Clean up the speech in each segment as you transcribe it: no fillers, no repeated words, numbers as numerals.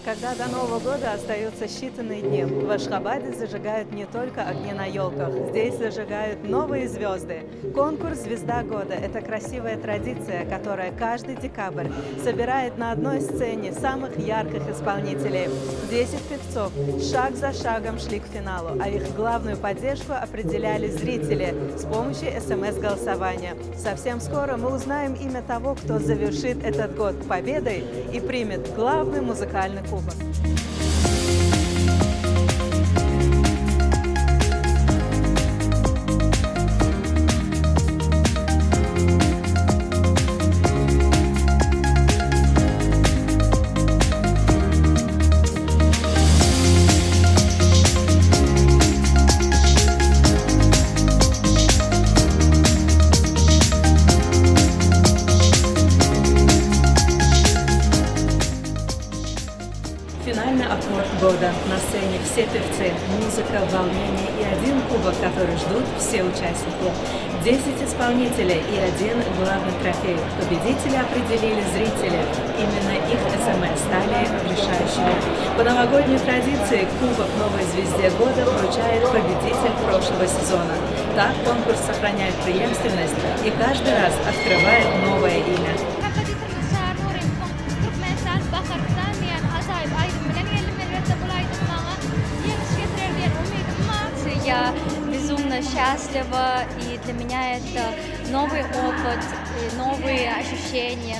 Когда до Нового года остаются считанные дни, в Ашхабаде зажигают не только огни на елках, здесь зажигают новые звезды. Конкурс «Звезда года» — это красивая традиция, которая каждый декабрь собирает на одной сцене самых ярких исполнителей. 10 певцов шаг за шагом шли к финалу, а их главную поддержку определяли зрители с помощью СМС-голосования. Совсем скоро мы узнаем имя того, кто завершит этот год победой и примет главный музыкальный кубок. Финальный аккорд года. На сцене все певцы, музыка, волнение и один кубок, который ждут все участники. 10 исполнителей и один главный трофей. Победители определили зрители. Именно их СМС стали решающими. По новогодней традиции кубок новой звезде года вручает победитель прошлого сезона. Так конкурс сохраняет преемственность и каждый раз открывает новое имя. Я безумно счастлива, и для меня это новый опыт, и новые ощущения.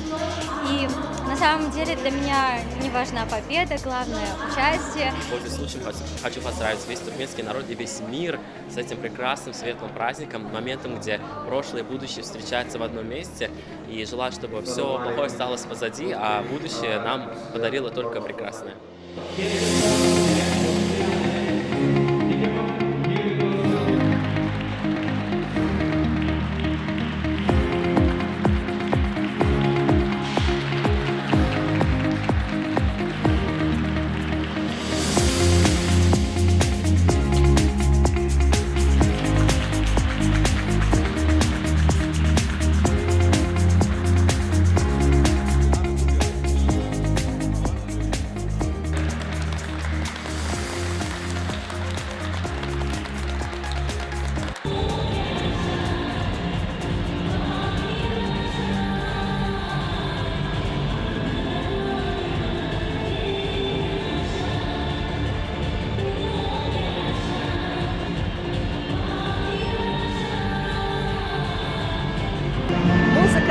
И на самом деле для меня не важна победа, главное участие. Пользуясь случаем, хочу поздравить весь туркменский народ и весь мир с этим прекрасным светлым праздником, моментом, где прошлое и будущее встречаются в одном месте. И желаю, чтобы все плохое осталось позади, а будущее нам подарило только прекрасное.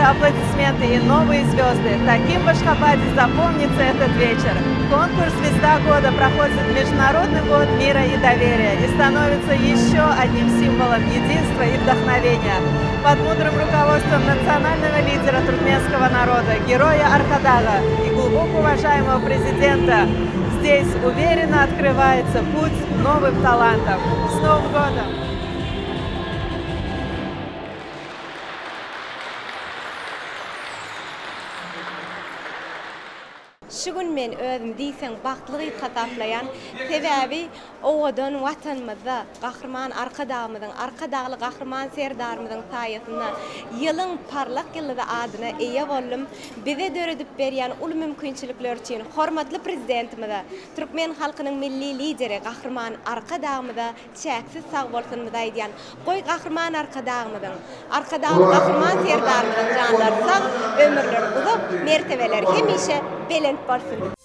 Аплодисменты и новые звезды. Таким в Ашхабаде запомнится этот вечер. Конкурс «Звезда года» проходит Международный год мира и доверия и становится еще одним символом единства и вдохновения. Под мудрым руководством национального лидера туркменского народа, героя Аркадага и глубоко уважаемого президента, здесь уверенно открывается путь новым талантам. С Новым годом! Şugün men özüm diýsen bagtlygy hataflayan sebäbi owadan watanymyzda gahrman arkadağymyzyň arkadagly gahrman serdarymyzyň saýasynda ýylyň parlak ýylda adyna eýe boldum. Bize döredip berýän ul mümkinçilikler üçin hormatly prezidentimize, Türkmen halkynyň milli lideri gahrman arkadağymyza çäksiz sag bolsunmyza aýdýan goý gahrman arkadağymyzyň arkadagly gahrman serdarymyzyň janlar sag, ömürler uzak, mertebeler hemişe belent bolsun.